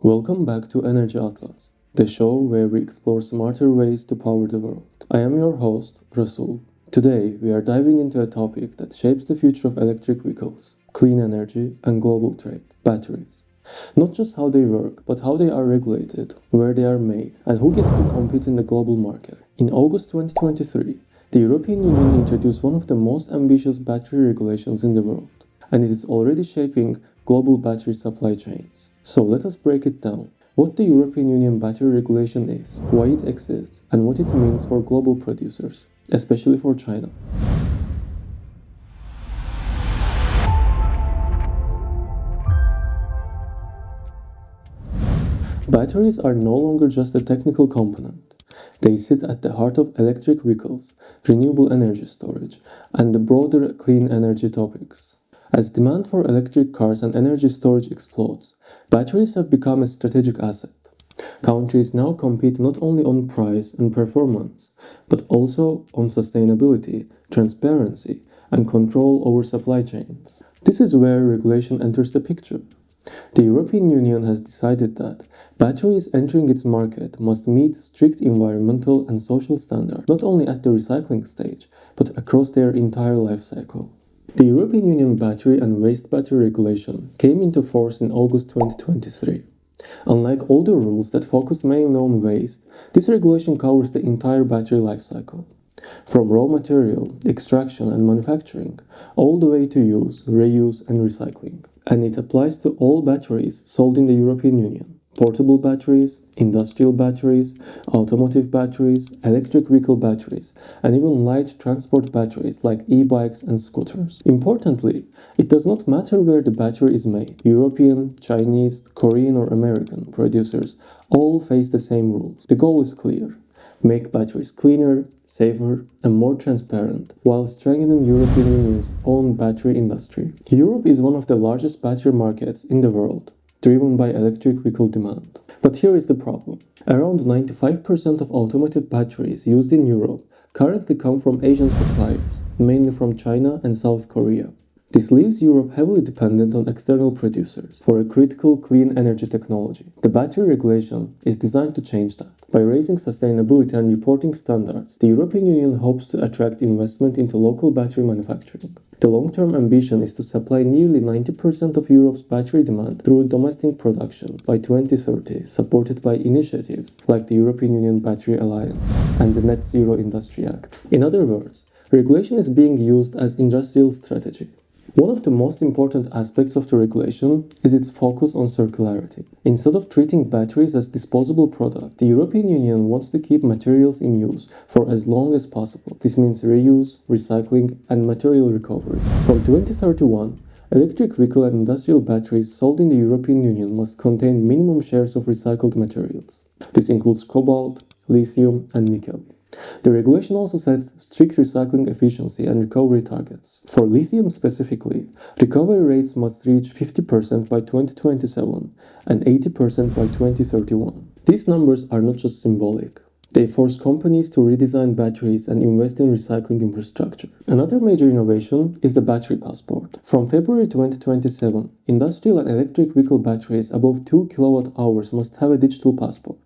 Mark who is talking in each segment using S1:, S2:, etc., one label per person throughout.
S1: Welcome back to Energy Atlas, the show where we explore smarter ways to power the world. I am your host, Rasul. Today, we are diving into a topic that shapes the future of electric vehicles, clean energy, and global trade, batteries. Not just how they work, but how they are regulated, where they are made, and who gets to compete in the global market. In August 2023, the European Union introduced one of the most ambitious battery regulations in the world, and it is already shaping global battery supply chains. So let us break it down. What the European Union battery regulation is, why it exists, and what it means for global producers, especially for China. Batteries are no longer just a technical component. They sit at the heart of electric vehicles, renewable energy storage, and the broader clean energy topics. As demand for electric cars and energy storage explodes, batteries have become a strategic asset. Countries now compete not only on price and performance, but also on sustainability, transparency, and control over supply chains. This is where regulation enters the picture. The European Union has decided that batteries entering its market must meet strict environmental and social standards, not only at the recycling stage, but across their entire life cycle. The European Union Battery and Waste Battery Regulation came into force in August 2023. Unlike older rules that focus mainly on waste, this regulation covers the entire battery life cycle, from raw material, extraction and manufacturing, all the way to use, reuse and recycling. And it applies to all batteries sold in the European Union. Portable batteries, industrial batteries, automotive batteries, electric vehicle batteries, and even light transport batteries like e-bikes and scooters. Importantly, it does not matter where the battery is made. European, Chinese, Korean or American producers all face the same rules. The goal is clear: make batteries cleaner, safer, and more transparent, while strengthening European Union's own battery industry. Europe is one of the largest battery markets in the world, driven by electric vehicle demand. But here is the problem. Around 95% of automotive batteries used in Europe currently come from Asian suppliers, mainly from China and South Korea. This leaves Europe heavily dependent on external producers for a critical clean energy technology. The battery regulation is designed to change that. By raising sustainability and reporting standards, the European Union hopes to attract investment into local battery manufacturing. The long-term ambition is to supply nearly 90% of Europe's battery demand through domestic production by 2030, supported by initiatives like the European Union Battery Alliance and the Net Zero Industry Act. In other words, regulation is being used as industrial strategy. One of the most important aspects of the regulation is its focus on circularity. Instead of treating batteries as disposable products, the European Union wants to keep materials in use for as long as possible. This means reuse, recycling, and material recovery. From 2031, electric vehicle and industrial batteries sold in the European Union must contain minimum shares of recycled materials. This includes cobalt, lithium, and nickel. The regulation also sets strict recycling efficiency and recovery targets. For lithium specifically, recovery rates must reach 50% by 2027 and 80% by 2031. These numbers are not just symbolic. They force companies to redesign batteries and invest in recycling infrastructure. Another major innovation is the battery passport. From February 2027, industrial and electric vehicle batteries above 2 kWh must have a digital passport.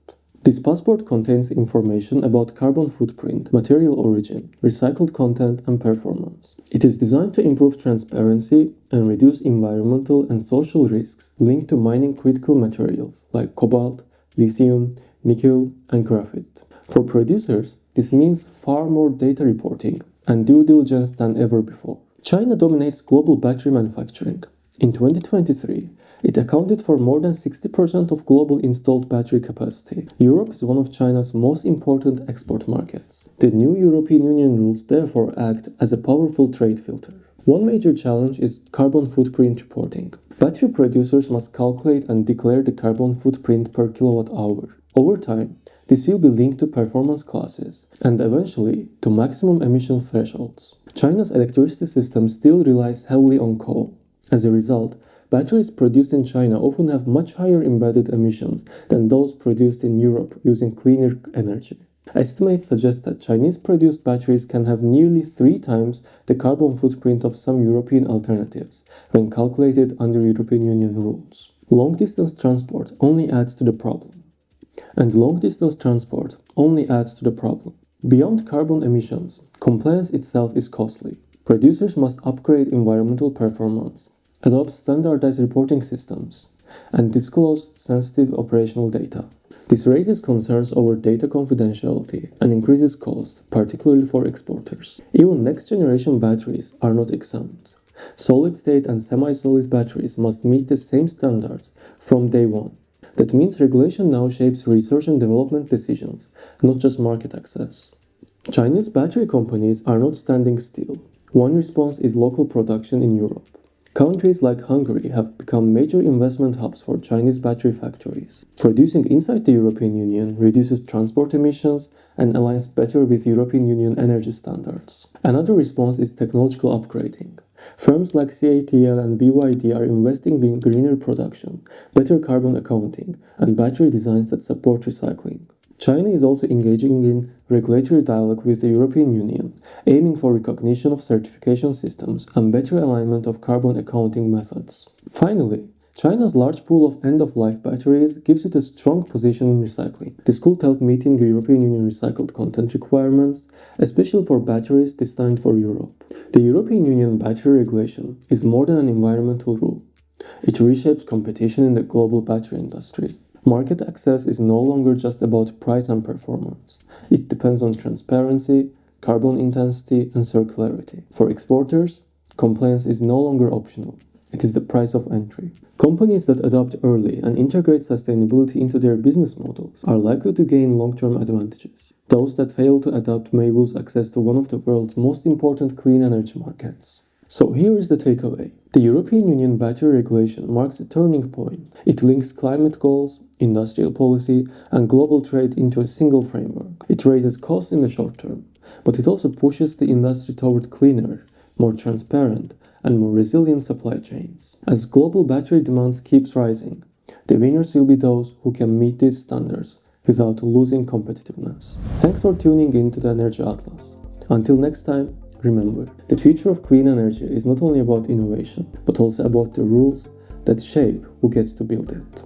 S1: This passport contains information about carbon footprint, material origin, recycled content, and performance. It is designed to improve transparency and reduce environmental and social risks linked to mining critical materials like cobalt, lithium, nickel, and graphite. For producers, this means far more data reporting and due diligence than ever before. China dominates global battery manufacturing. In 2023, it accounted for more than 60% of global installed battery capacity. Europe is one of China's most important export markets. The new European Union rules therefore act as a powerful trade filter. One major challenge is carbon footprint reporting. Battery producers must calculate and declare the carbon footprint per kilowatt hour. Over time, this will be linked to performance classes and eventually to maximum emission thresholds. China's electricity system still relies heavily on coal. As a result, batteries produced in China often have much higher embedded emissions than those produced in Europe using cleaner energy. Estimates suggest that Chinese-produced batteries can have nearly 3 times the carbon footprint of some European alternatives when calculated under European Union rules. Long-distance transport only adds to the problem. And long-distance transport only adds to the problem. Beyond carbon emissions, compliance itself is costly. Producers must upgrade environmental performance, adopt standardized reporting systems, and disclose sensitive operational data. This raises concerns over data confidentiality and increases costs, particularly for exporters. Even next-generation batteries are not exempt. Solid-state and semi-solid batteries must meet the same standards from day one. That means regulation now shapes research and development decisions, not just market access. Chinese battery companies are not standing still. One response is local production in Europe. Countries like Hungary have become major investment hubs for Chinese battery factories. Producing inside the European Union reduces transport emissions and aligns better with European Union energy standards. Another response is technological upgrading. Firms like CATL and BYD are investing in greener production, better carbon accounting, and battery designs that support recycling. China is also engaging in regulatory dialogue with the European Union, aiming for recognition of certification systems and better alignment of carbon accounting methods. Finally, China's large pool of end-of-life batteries gives it a strong position in recycling. This could help meeting European Union recycled content requirements, especially for batteries destined for Europe. The European Union battery regulation is more than an environmental rule. It reshapes competition in the global battery industry. Market access is no longer just about price and performance. It depends on transparency, carbon intensity, and circularity. For exporters, compliance is no longer optional. It is the price of entry. Companies that adopt early and integrate sustainability into their business models are likely to gain long-term advantages. Those that fail to adapt may lose access to one of the world's most important clean energy markets. So here is the takeaway. The European Union battery regulation marks a turning point. It links climate goals, industrial policy, and global trade into a single framework. It raises costs in the short term, but it also pushes the industry toward cleaner, more transparent, and more resilient supply chains. As global battery demand keeps rising, the winners will be those who can meet these standards without losing competitiveness. Thanks for tuning in to the Energy Atlas. Until next time, remember, the future of clean energy is not only about innovation, but also about the rules that shape who gets to build it.